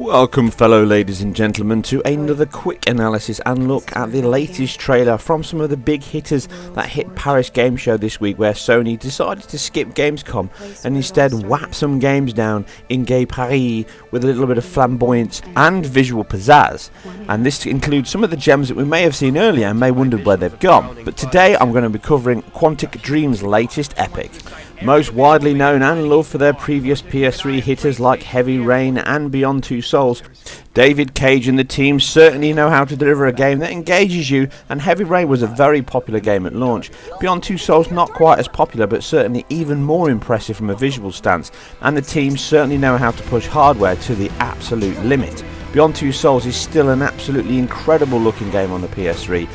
Welcome fellow ladies and gentlemen to another quick analysis and look at the latest trailer from some of the big hitters that hit Paris Game Show this week, where Sony decided to skip Gamescom and instead whap some games down in Gay Paris with a little bit of flamboyance and visual pizzazz. And this includes some of the gems that we may have seen earlier and may wonder where they've gone. But today I'm going to be covering Quantic Dreams' latest epic. Most widely known and loved for their previous PS3 hitters like Heavy Rain and Beyond Two Souls, David Cage and the team certainly know how to deliver a game that engages you, and Heavy Rain was a very popular game at launch. Beyond Two Souls not quite as popular, but certainly even more impressive from a visual stance, and the team certainly know how to push hardware to the absolute limit. Beyond Two Souls is still an absolutely incredible looking game on the PS3.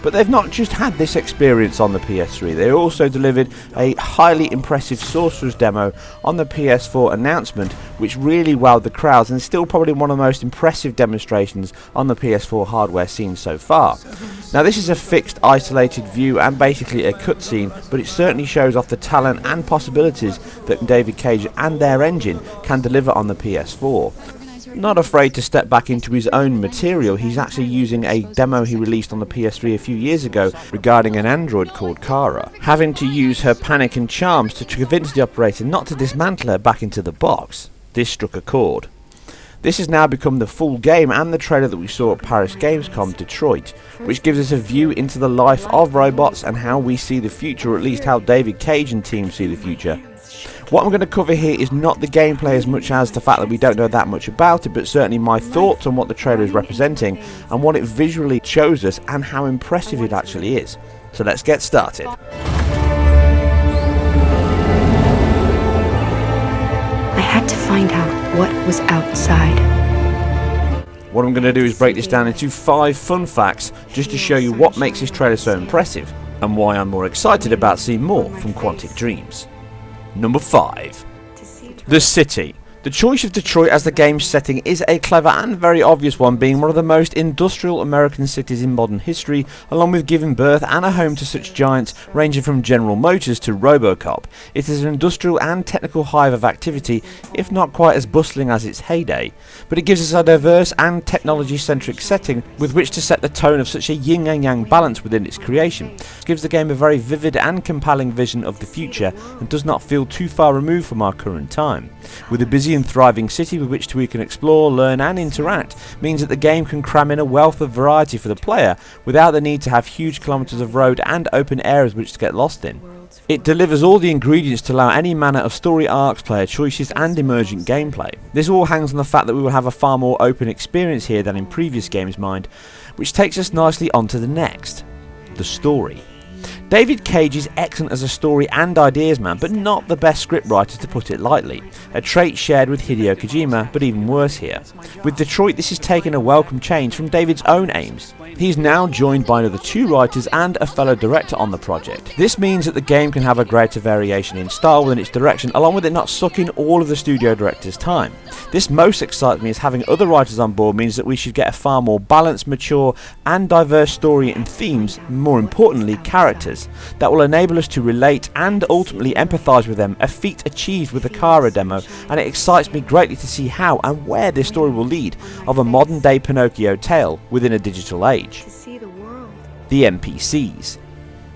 But they've not just had this experience on the PS3, they also delivered a highly impressive Sorcerer's demo on the PS4 announcement, which really wowed the crowds and is still probably one of the most impressive demonstrations on the PS4 hardware seen so far. Now this is a fixed, isolated view and basically a cutscene, but it certainly shows off the talent and possibilities that David Cage and their engine can deliver on the PS4. Not afraid to step back into his own material, he's actually using a demo he released on the PS3 a few years ago regarding an android called Kara, having to use her panic and charms to convince the operator not to dismantle her back into the box. This struck a chord. This has now become the full game and the trailer that we saw at Paris Gamescom Detroit, which gives us a view into the life of robots and how we see the future, or at least how David Cage and team see the future. What I'm going to cover here is not the gameplay as much as the fact that we don't know that much about it, but certainly my thoughts on what the trailer is representing and what it visually shows us and how impressive it actually is. So let's get started. I had to find out what was outside. What I'm going to do is break this down into 5 fun facts just to show you what makes this trailer so impressive and why I'm more excited about seeing more from Quantic Dreams. Number 5. The city. The choice of Detroit as the game's setting is a clever and very obvious one, being one of the most industrial American cities in modern history, along with giving birth and a home to such giants ranging from General Motors to RoboCop. It is an industrial and technical hive of activity, if not quite as bustling as its heyday, but it gives us a diverse and technology-centric setting with which to set the tone of such a yin and yang balance within its creation. It gives the game a very vivid and compelling vision of the future and does not feel too far removed from our current time. With a busy and thriving city with which we can explore, learn and interact means that the game can cram in a wealth of variety for the player without the need to have huge kilometers of road and open areas which to get lost in. It delivers all the ingredients to allow any manner of story arcs, player choices and emergent gameplay. This all hangs on the fact that we will have a far more open experience here than in previous games, mind, which takes us nicely on to the next, the story. David Cage is excellent as a story and ideas man, but not the best scriptwriter, to put it lightly, a trait shared with Hideo Kojima, but even worse here. With Detroit, this has taken a welcome change from David's own aims. He's now joined by another 2 writers and a fellow director on the project. This means that the game can have a greater variation in style within its direction, along with it not sucking all of the studio director's time. This most excites me, as having other writers on board means that we should get a far more balanced, mature and diverse story and themes, more importantly characters, that will enable us to relate and ultimately empathise with them, a feat achieved with the Kara demo, and it excites me greatly to see how and where this story will lead of a modern day Pinocchio tale within a digital age. The NPCs.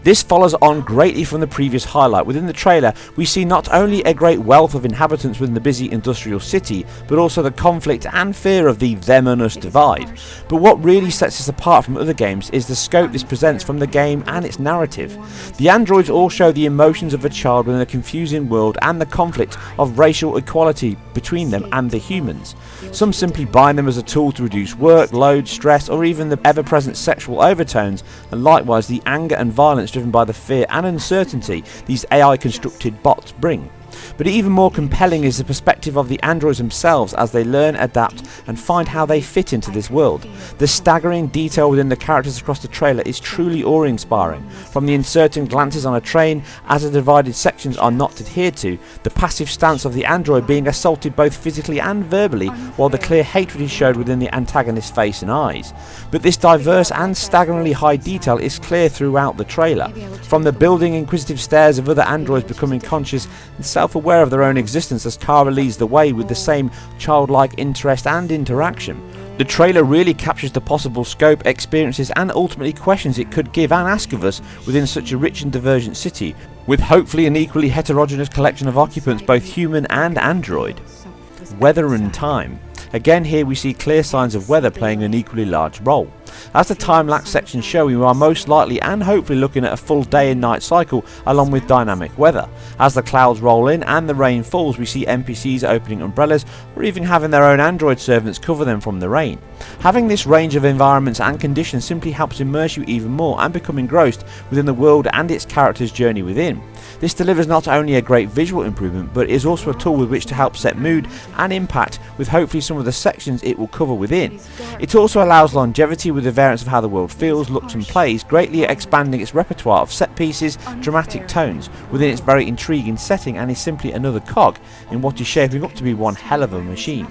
This follows on greatly from the previous highlight. Within the trailer, we see not only a great wealth of inhabitants within the busy industrial city, but also the conflict and fear of the them and us divide. But what really sets us apart from other games is the scope this presents from the game and its narrative. The androids all show the emotions of a child within a confusing world and the conflict of racial equality between them and the humans. Some simply bind them as a tool to reduce work, load, stress, or even the ever-present sexual overtones, and likewise the anger and violence driven by the fear and uncertainty these AI constructed bots bring. But even more compelling is the perspective of the androids themselves as they learn, adapt and find how they fit into this world. The staggering detail within the characters across the trailer is truly awe-inspiring, from the uncertain glances on a train as the divided sections are not adhered to, the passive stance of the android being assaulted both physically and verbally, while the clear hatred is showed within the antagonist's face and eyes. But this diverse and staggeringly high detail is clear throughout the trailer, from the building inquisitive stares of other androids becoming conscious and self-aware of their own existence as Kara leads the way with the same childlike interest and interaction. The trailer really captures the possible scope, experiences and ultimately questions it could give and ask of us within such a rich and divergent city, with hopefully an equally heterogeneous collection of occupants, both human and android. Weather and time. Again, here we see clear signs of weather playing an equally large role. As the time-lapse sections show, we are most likely and hopefully looking at a full day and night cycle along with dynamic weather. As the clouds roll in and the rain falls, we see NPCs opening umbrellas or even having their own android servants cover them from the rain. Having this range of environments and conditions simply helps immerse you even more and become engrossed within the world and its character's journey within. This delivers not only a great visual improvement, but is also a tool with which to help set mood and impact with hopefully some of the sections it will cover within. It also allows longevity with the variance of how the world feels, looks and plays, greatly expanding its repertoire of set pieces, dramatic tones within its very intriguing setting, and is simply another cog in what is shaping up to be one hell of a machine.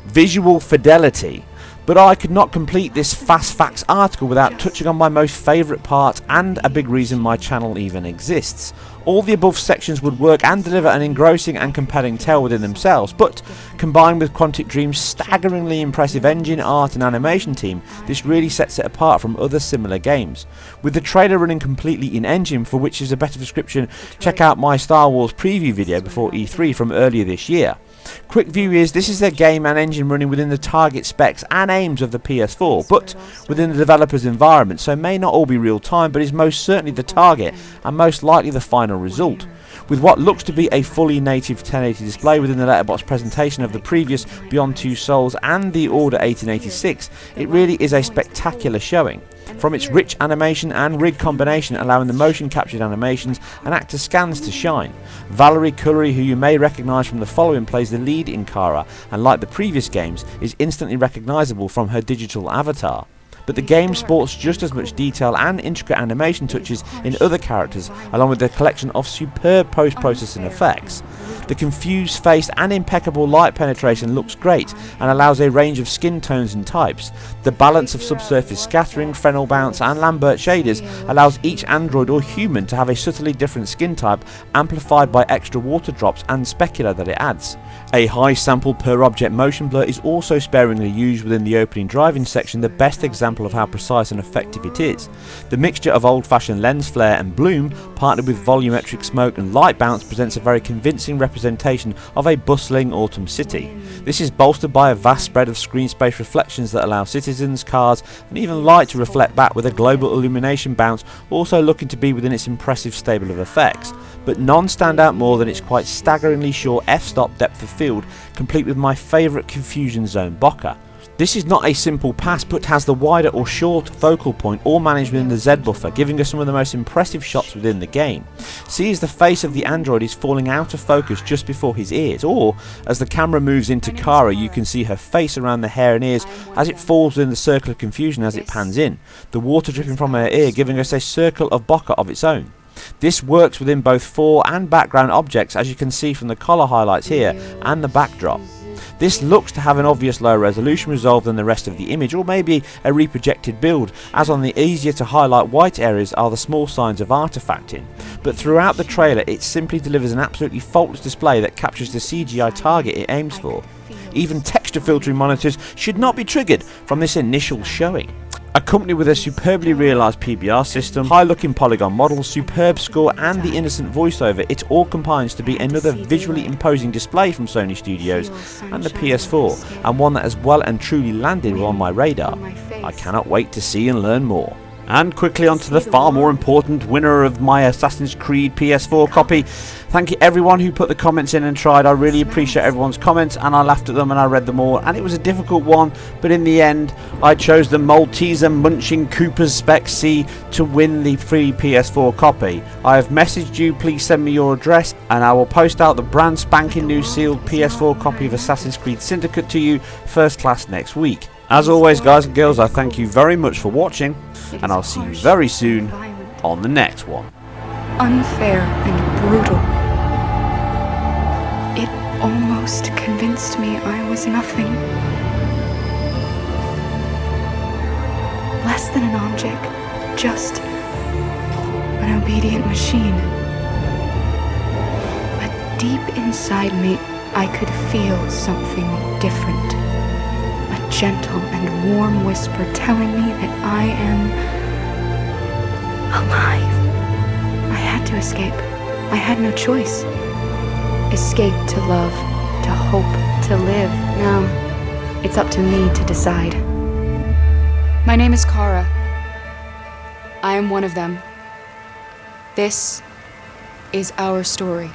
Visual fidelity. But I could not complete this Fast Facts article without touching on my most favourite part and a big reason my channel even exists. All the above sections would work and deliver an engrossing and compelling tale within themselves, but combined with Quantic Dreams' staggeringly impressive engine, art and animation team, this really sets it apart from other similar games. With the trailer running completely in engine, for which is a better description, check out my Star Wars preview video before E3 from earlier this year. Quick view is this is a game and engine running within the target specs and aims of the PS4, but within the developer's environment, so may not all be real time, but is most certainly the target and most likely the final result. With what looks to be a fully native 1080 display within the letterbox presentation of the previous Beyond Two Souls and the Order 1886, it really is a spectacular showing. From its rich animation and rig combination allowing the motion captured animations and actor scans to shine. Valerie Curry, who you may recognise from the following, plays the lead in Kara and, like the previous games, is instantly recognisable from her digital avatar. But the game sports just as much detail and intricate animation touches in other characters, along with a collection of superb post-processing effects. The confused face and impeccable light penetration looks great and allows a range of skin tones and types. The balance of subsurface scattering, Fresnel bounce and Lambert shaders allows each android or human to have a subtly different skin type, amplified by extra water drops and specular that it adds. A high sample per object motion blur is also sparingly used within the opening driving section, the best example of how precise and effective it is. The mixture of old-fashioned lens flare and bloom, partnered with volumetric smoke and light bounce, presents a very convincing representation of a bustling autumn city. This is bolstered by a vast spread of screen space reflections that allow citizens, cars and even light to reflect back, with a global illumination bounce also looking to be within its impressive stable of effects. But none stand out more than its quite staggeringly short f-stop depth of field, complete with my favourite confusion zone bokeh. This is not a simple pass, but has the wider or short focal point all managed within the Z buffer, giving us some of the most impressive shots within the game. See as the face of the android is falling out of focus just before his ears, or as the camera moves into Kara you can see her face around the hair and ears as it falls within the circle of confusion as it pans in, the water dripping from her ear giving us a circle of bokeh of its own. This works within both fore and background objects, as you can see from the collar highlights here and the backdrop. This looks to have an obvious lower resolution resolve than the rest of the image, or maybe a reprojected build, as on the easier to highlight white areas are the small signs of artifacting. But throughout the trailer it simply delivers an absolutely faultless display that captures the CGI target it aims for. Even texture filtering monitors should not be triggered from this initial showing. Accompanied with a superbly realised PBR system, high-looking polygon models, superb score and the innocent voiceover, it all combines to be another visually imposing display from Sony Studios and the PS4, and one that has well and truly landed on my radar. I cannot wait to see and learn more. And quickly onto the far more important winner of my Assassin's Creed PS4 copy. Thank you everyone who put the comments in and tried. I really appreciate everyone's comments, and I laughed at them and I read them all, and it was a difficult one, but in the end I chose the Malteser Munching Cooper's Spec C to win the free PS4 copy. I have messaged you, please send me your address and I will post out the brand spanking new sealed PS4 copy of Assassin's Creed Syndicate to you first class next week. As always guys and girls, I thank you very much for watching, and I'll see you very soon on the next one. Unfair and brutal. It almost convinced me I was nothing. Less than an object, just an obedient machine. deep inside me, I could feel something different. A gentle and warm whisper telling me that I am alive. I had to escape. I had no choice. Escape to love, to hope, to live. Now, it's up to me to decide. My name is Kara. I am one of them. This is our story.